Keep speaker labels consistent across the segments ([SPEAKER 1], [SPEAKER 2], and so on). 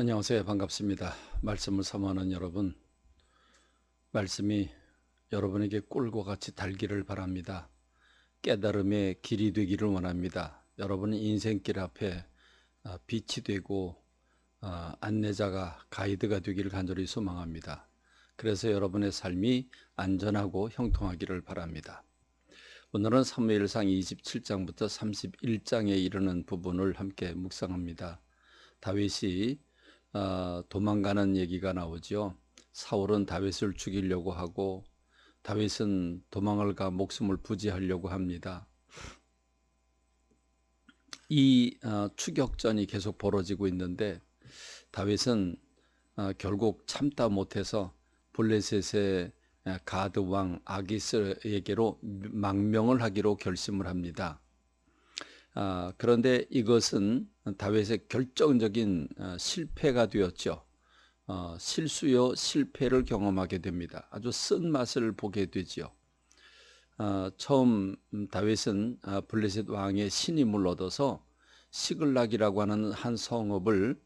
[SPEAKER 1] 안녕하세요. 반갑습니다. 말씀을 사모하는 여러분, 말씀이 여러분에게 꿀과 같이 달기를 바랍니다. 깨달음의 길이 되기를 원합니다. 여러분의 인생길 앞에 빛이 되고 안내자가 가이드가 되기를 간절히 소망합니다. 그래서 여러분의 삶이 안전하고 형통하기를 바랍니다. 오늘은 사무엘상 27장부터 31장에 이르는 부분을 함께 묵상합니다. 다윗이 도망가는 얘기가 나오죠. 사울은 다윗을 죽이려고 하고 다윗은 도망을 가 목숨을 부지하려고 합니다. 이 추격전이 계속 벌어지고 있는데 다윗은 결국 참다 못해서 블레셋의 가드 왕 아기스에게로 망명을 하기로 결심을 합니다. 그런데 이것은 다윗의 결정적인 실패가 되었죠. 실수요 실패를 경험하게 됩니다. 아주 쓴맛을 보게 되지요. 처음 다윗은 블레셋 왕의 신임을 얻어서 시글락이라고 하는 한 성읍을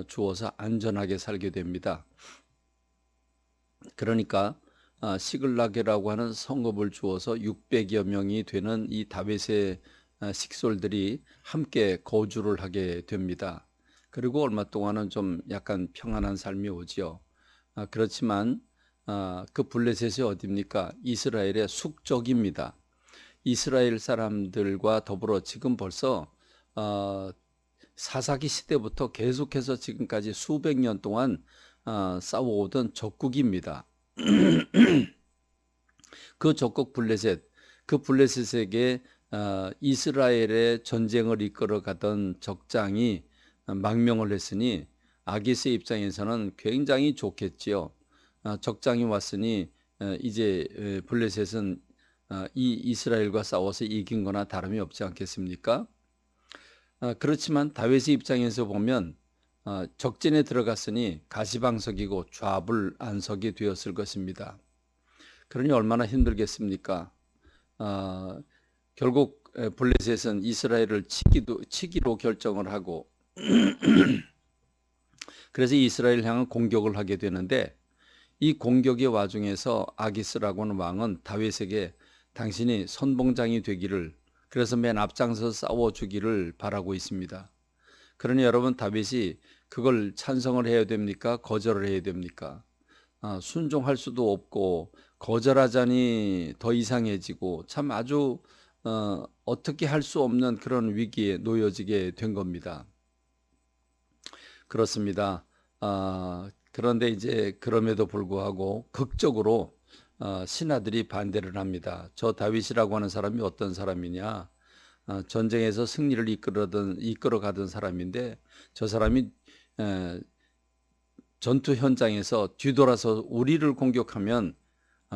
[SPEAKER 1] 주어서 안전하게 살게 됩니다. 그러니까 시글락이라고 하는 성읍을 주어서 600여 명이 되는 이 다윗의 식솔들이 함께 거주를 하게 됩니다. 그리고 얼마 동안은 좀 약간 평안한 삶이 오지요. 그렇지만 그 블레셋이 어디입니까? 이스라엘의 숙적입니다. 이스라엘 사람들과 더불어 지금 벌써 사사기 시대부터 계속해서 지금까지 수백 년 동안 싸워오던 적국입니다. 그 적국 블레셋, 그 블레셋에게 이스라엘의 전쟁을 이끌어가던 적장이 망명을 했으니 아기스의 입장에서는 굉장히 좋겠지요. 적장이 왔으니 이제 블레셋은 이 이스라엘과 싸워서 이긴 거나 다름이 없지 않겠습니까? 그렇지만 다윗의 입장에서 보면 적진에 들어갔으니 가시방석이고 좌불안석이 되었을 것입니다. 그러니 얼마나 힘들겠습니까? 결국 블레셋은 이스라엘을 치기로 결정을 하고 그래서 이스라엘 향한 공격을 하게 되는데 이 공격의 와중에서 아기스라고 하는 왕은 다윗에게 당신이 선봉장이 되기를, 그래서 맨 앞장서 싸워주기를 바라고 있습니다. 그러니 여러분, 다윗이 그걸 찬성을 해야 됩니까? 거절을 해야 됩니까? 순종할 수도 없고 거절하자니 더 이상해지고 참 아주 어떻게 할 수 없는 그런 위기에 놓여지게 된 겁니다. 그렇습니다. 그런데 이제 그럼에도 불구하고 극적으로 신하들이 반대를 합니다. 저 다윗이라고 하는 사람이 어떤 사람이냐? 전쟁에서 승리를 이끌어가던 사람인데 저 사람이 전투 현장에서 뒤돌아서 우리를 공격하면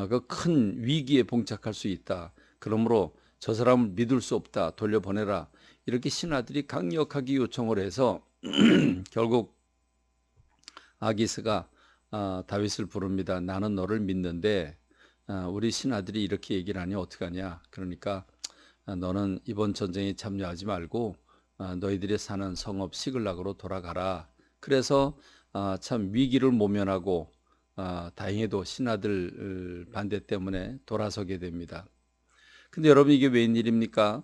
[SPEAKER 1] 그 큰 위기에 봉착할 수 있다. 그러므로 저 사람을 믿을 수 없다. 돌려보내라. 이렇게 신하들이 강력하게 요청을 해서 결국 아기스가 다윗을 부릅니다. 나는 너를 믿는데 우리 신하들이 이렇게 얘기를 하니 어떡하냐. 그러니까 너는 이번 전쟁에 참여하지 말고 너희들이 사는 성읍 시글락으로 돌아가라. 그래서 참 위기를 모면하고 다행히도 신하들 반대 때문에 돌아서게 됩니다. 근데 여러분, 이게 웬일입니까?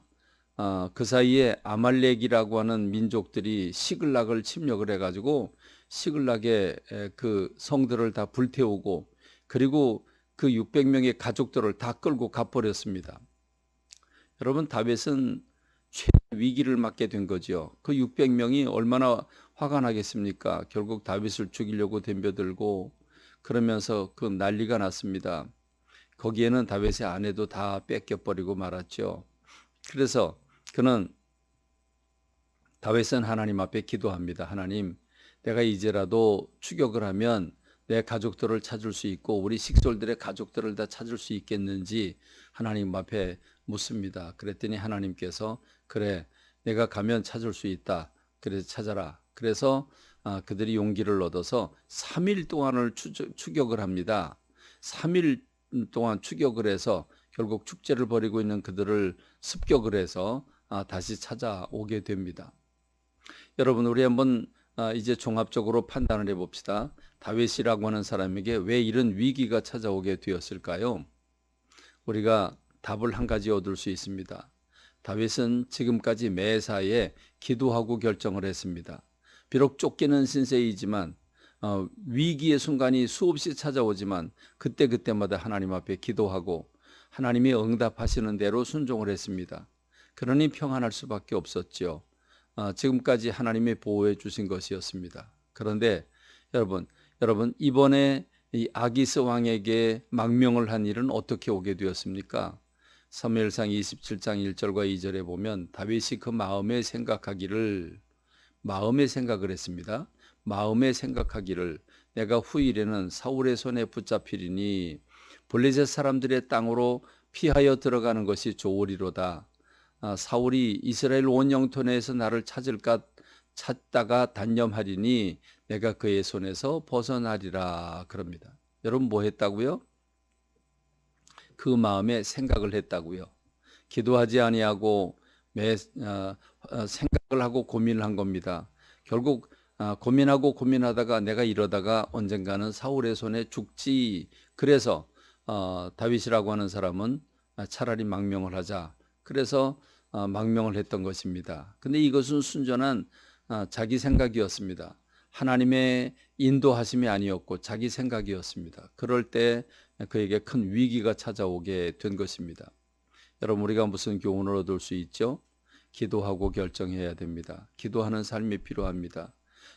[SPEAKER 1] 그 사이에 아말렉이라고 하는 민족들이 시글락을 침략을 해가지고 시글락의 그 성들을 다 불태우고 그리고 그 600명의 가족들을 다 끌고 가버렸습니다. 여러분, 다윗은 최대 위기를 맞게 된 거죠. 그 600명이 얼마나 화가 나겠습니까? 결국 다윗을 죽이려고 덤벼들고 그러면서 그 난리가 났습니다. 거기에는 다윗의 아내도 다 뺏겨버리고 말았죠. 그래서 그는 다윗은 하나님 앞에 기도합니다. 하나님, 내가 이제라도 추격을 하면 내 가족들을 찾을 수 있고 우리 식솔들의 가족들을 다 찾을 수 있겠는지 하나님 앞에 묻습니다. 그랬더니 하나님께서 그래, 내가 가면 찾을 수 있다. 그래서 찾아라. 그래서 그들이 용기를 얻어서 3일 동안을 추격을 합니다. 3일 동안 추격을 해서 결국 축제를 벌이고 있는 그들을 습격을 해서 다시 찾아오게 됩니다. 여러분, 우리 한번 이제 종합적으로 판단을 해봅시다. 다윗이라고 하는 사람에게 왜 이런 위기가 찾아오게 되었을까요? 우리가 답을 한 가지 얻을 수 있습니다. 다윗은 지금까지 매사에 기도하고 결정을 했습니다. 비록 쫓기는 신세이지만 위기의 순간이 수없이 찾아오지만 그때그때마다 하나님 앞에 기도하고 하나님이 응답하시는 대로 순종을 했습니다. 그러니 평안할 수밖에 없었죠. 지금까지 하나님이 보호해 주신 것이었습니다. 그런데 여러분 이번에 이 아기스 왕에게 망명을 한 일은 어떻게 오게 되었습니까? 사무엘상 27장 1절과 2절에 보면 다윗이 그 마음에 생각을 했습니다. 마음에 생각하기를 내가 후일에는 사울의 손에 붙잡히리니 블레셋 사람들의 땅으로 피하여 들어가는 것이 좋으리로다. 사울이 이스라엘 온 영토 내에서 나를 찾다가 단념하리니 내가 그의 손에서 벗어나리라 그럽니다. 여러분 뭐 했다고요? 그 마음에 생각을 했다고요. 기도하지 아니하고 생각을 하고 고민을 한 겁니다. 결국 고민하다가 내가 이러다가 언젠가는 사울의 손에 죽지. 그래서 다윗이라고 하는 사람은 차라리 망명을 하자. 그래서 망명을 했던 것입니다. 근데 이것은 순전한 자기 생각이었습니다. 하나님의 인도하심이 아니었고 자기 생각이었습니다. 그럴 때 그에게 큰 위기가 찾아오게 된 것입니다. 여러분 우리가 무슨 교훈을 얻을 수 있죠? 기도하고 결정해야 됩니다. 기도하는 삶이 필요합니다.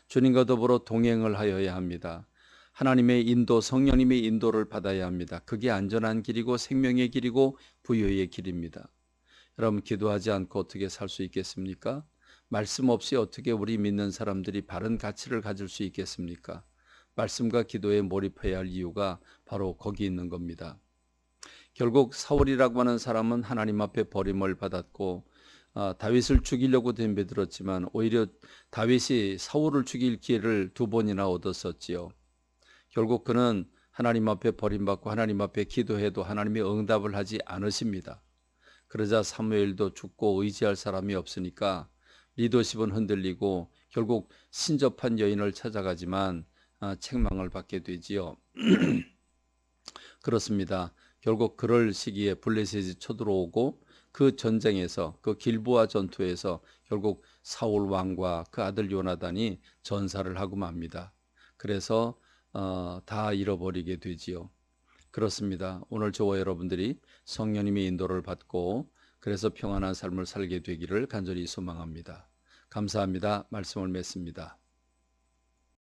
[SPEAKER 1] 주님과 더불어 동행을 하여야 합니다. 하나님의 인도, 성령님의 인도를 받아야 합니다. 그게 안전한 길이고 생명의 길이고 부유의 길입니다. 여러분 기도하지 않고 어떻게 살 수 있겠습니까? 말씀 없이 어떻게 우리 믿는 사람들이 바른 가치를 가질 수 있겠습니까? 말씀과 기도에 몰입해야 할 이유가 바로 거기 있는 겁니다. 결국 사울이라고 하는 사람은 하나님 앞에 버림을 받았고 다윗을 죽이려고 덤벼들었지만 오히려 다윗이 사울을 죽일 기회를 2번이나 얻었었지요. 결국 그는 하나님 앞에 버림받고 하나님 앞에 기도해도 하나님이 응답을 하지 않으십니다. 그러자 사무엘도 죽고 의지할 사람이 없으니까 리더십은 흔들리고 결국 신접한 여인을 찾아가지만 책망을 받게 되지요. 그렇습니다. 결국 그럴 시기에 블레셋이 쳐들어오고 그 전쟁에서 그 길보아 전투에서 결국 사울 왕과 그 아들 요나단이 전사를 하고 맙니다. 그래서 다 잃어버리게 되지요. 그렇습니다. 오늘 저와 여러분들이 성령님의 인도를 받고 그래서 평안한 삶을 살게 되기를 간절히 소망합니다. 감사합니다. 말씀을 맺습니다.